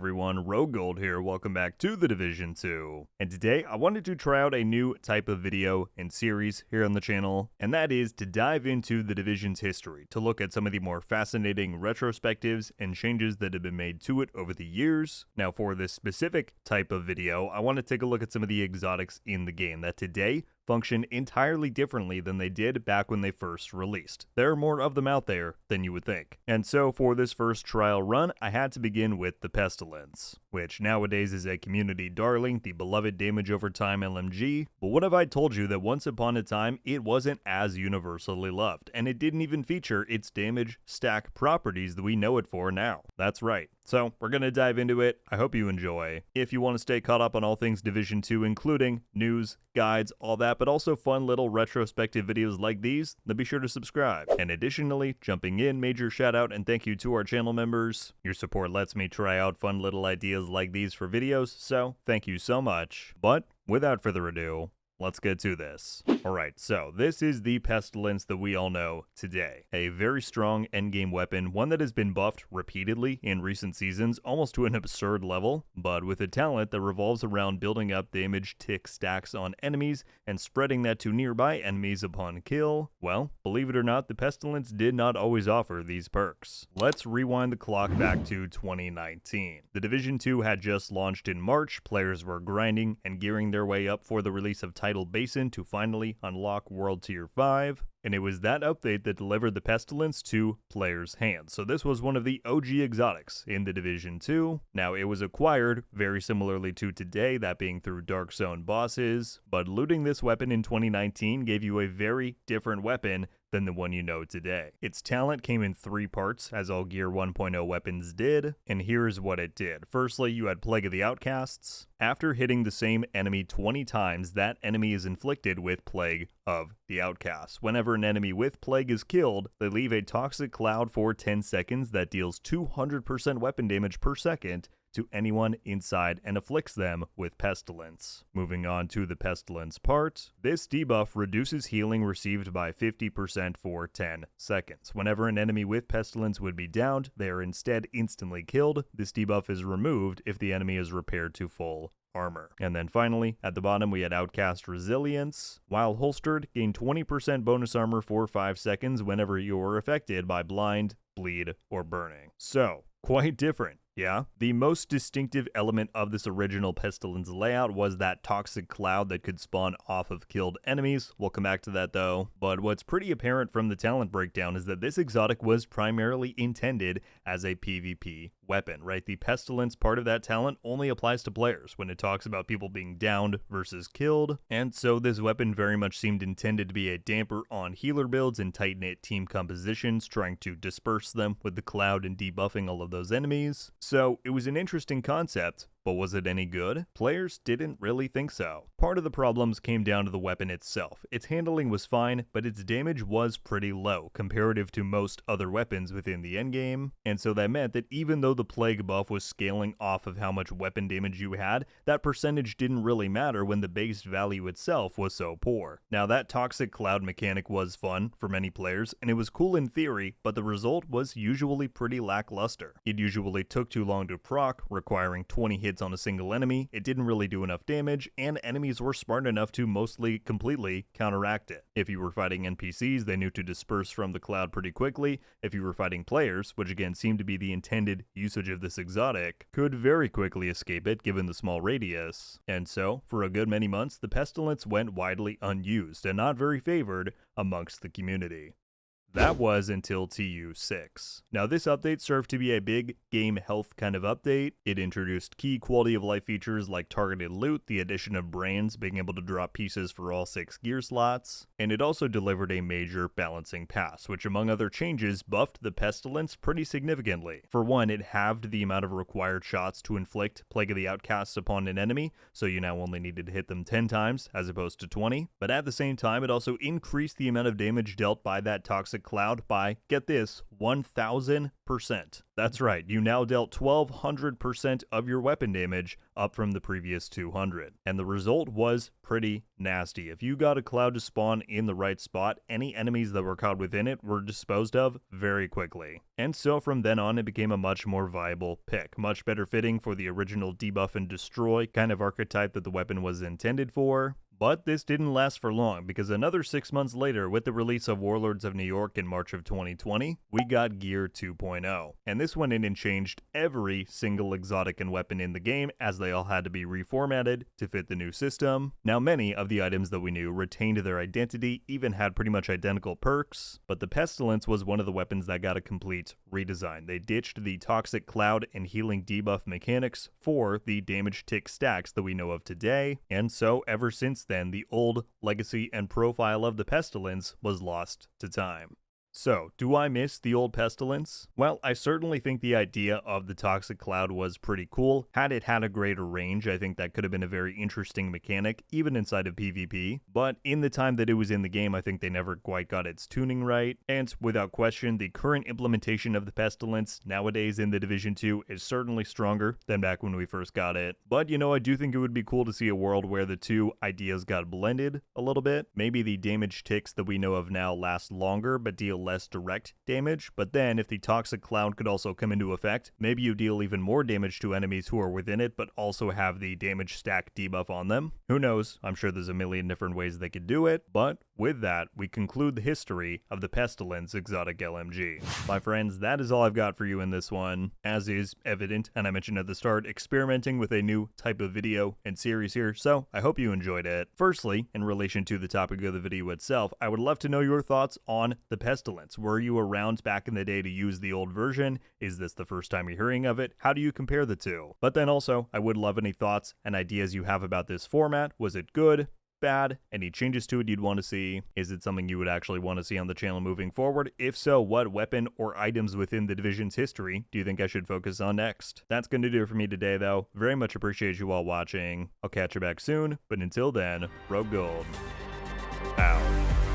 everyone, RogueGold here, welcome back to the Division 2. And today I wanted to try out a new type of video and series here on the channel, and that is to dive into the Division's history, to look at some of the more fascinating retrospectives and changes that have been made to it over the years. Now for this specific type of video, I want to take a look at some of the exotics in the game that today function entirely differently than they did back when they first released. There are more of them out there than you would think. And so for this first trial run, I had to begin with the Pestilence, which nowadays is a community darling, the beloved damage over time LMG. But what if I told you that once upon a time, it wasn't as universally loved, and it didn't even feature its damage stack properties that we know it for now? That's right. So we're going to dive into it. I hope you enjoy. If you want to stay caught up on all things Division 2, including news, guides, all that, but also fun little retrospective videos like these, then be sure to subscribe. And additionally, jumping in, major shout out and thank you to our channel members. Your support lets me try out fun little ideas like these for videos, so thank you so much. But without further ado, let's get to this. Alright, so this is the Pestilence that we all know today. A very strong endgame weapon, one that has been buffed repeatedly in recent seasons, almost to an absurd level, but with a talent that revolves around building up damage tick stacks on enemies and spreading that to nearby enemies upon kill. Well, believe it or not, the Pestilence did not always offer these perks. Let's rewind the clock back to 2019. The Division 2 had just launched in March, players were grinding and gearing their way up for the release of Tidal Basin to finally unlock World Tier 5, and it was that update that delivered the Pestilence to players' hands. So this was one of the OG exotics in the Division 2. Now it was acquired very similarly to today, that being through Dark Zone bosses, but looting this weapon in 2019 gave you a very different weapon than the one you know today. Its talent came in 3 parts, as all Gear 1.0 weapons did, and here's what it did. Firstly, you had Plague of the Outcasts. After hitting the same enemy 20 times, that enemy is inflicted with Plague of the Outcasts. Whenever an enemy with Plague is killed, they leave a toxic cloud for 10 seconds that deals 200% weapon damage per second to anyone inside and afflicts them with Pestilence. Moving on to the Pestilence part, this debuff reduces healing received by 50% for 10 seconds. Whenever an enemy with Pestilence would be downed, they are instead instantly killed. This debuff is removed if the enemy is repaired to full armor. And then finally, at the bottom we had Outcast Resilience. While holstered, gain 20% bonus armor for 5 seconds whenever you are affected by blind, bleed, or burning. So, quite different. Yeah, the most distinctive element of this original Pestilence layout was that toxic cloud that could spawn off of killed enemies. We'll come back to that though. But what's pretty apparent from the talent breakdown is that this exotic was primarily intended as a PvP weapon, right? The Pestilence part of that talent only applies to players when it talks about people being downed versus killed. And so this weapon very much seemed intended to be a damper on healer builds and tight-knit team compositions, trying to disperse them with the cloud and debuffing all of those enemies. So it was an interesting concept, but was it any good? Players didn't really think so. Part of the problems came down to the weapon itself. Its handling was fine, but its damage was pretty low comparative to most other weapons within the endgame, and so that meant that even though the Plague buff was scaling off of how much weapon damage you had, that percentage didn't really matter when the base value itself was so poor. Now that toxic cloud mechanic was fun for many players, and it was cool in theory, but the result was usually pretty lackluster. It usually took too long to proc, requiring 20 hits on a single enemy, it didn't really do enough damage, and enemies were smart enough to mostly completely counteract it. If you were fighting NPCs, they knew to disperse from the cloud pretty quickly. If you were fighting players, which again seemed to be the intended usage of this exotic, could very quickly escape it given the small radius. And so, for a good many months, the Pestilence went widely unused and not very favored amongst the community. That was until TU6. Now this update served to be a big game health kind of update. It introduced key quality of life features like targeted loot, the addition of brains, being able to drop pieces for all 6 gear slots, and it also delivered a major balancing pass, which among other changes buffed the Pestilence pretty significantly. For one, it halved the amount of required shots to inflict Plague of the Outcasts upon an enemy, so you now only needed to hit them 10 times as opposed to 20, but at the same time it also increased the amount of damage dealt by that toxic Cloud by, get this, 1000%. That's right, you now dealt 1200% of your weapon damage, up from the previous 200. And the result was pretty nasty. If you got a cloud to spawn in the right spot, any enemies that were caught within it were disposed of very quickly. And so from then on, it became a much more viable pick, much better fitting for the original debuff and destroy kind of archetype that the weapon was intended for. But this didn't last for long, because another 6 months later, with the release of Warlords of New York in March of 2020, we got Gear 2.0. And this went in and changed every single exotic and weapon in the game, as they all had to be reformatted to fit the new system. Now, many of the items that we knew retained their identity, even had pretty much identical perks, but the Pestilence was one of the weapons that got a complete redesign. They ditched the Toxic Cloud and healing debuff mechanics for the damage tick stacks that we know of today, and so ever since then, the old legacy and profile of the Pestilence was lost to time. So, do I miss the old Pestilence? Well, I certainly think the idea of the Toxic Cloud was pretty cool. Had it had a greater range, I think that could have been a very interesting mechanic, even inside of PvP. But in the time that it was in the game, I think they never quite got its tuning right. And without question, the current implementation of the Pestilence nowadays in the Division 2 is certainly stronger than back when we first got it. But, you know, I do think it would be cool to see a world where the two ideas got blended a little bit. Maybe the damage ticks that we know of now last longer, but deal less direct damage, but then if the Toxic Cloud could also come into effect, maybe you deal even more damage to enemies who are within it, but also have the damage stack debuff on them. Who knows? I'm sure there's a million different ways they could do it, but with that, we conclude the history of the Pestilence exotic LMG. My friends, that is all I've got for you in this one. As is evident, and I mentioned at the start, experimenting with a new type of video and series here, so I hope you enjoyed it. Firstly, in relation to the topic of the video itself, I would love to know your thoughts on the Pestilence. Were you around back in the day to use the old version? Is this the first time you're hearing of it? How do you compare the two? But then also, I would love any thoughts and ideas you have about this format. Was it good? Bad? Any changes to it you'd want to see? Is it something you would actually want to see on the channel moving forward? If so, what weapon or items within the Division's history do you think I should focus on next? That's going to do it for me today, though. Very much appreciate you all watching. I'll catch you back soon, but until then, RogueGold out.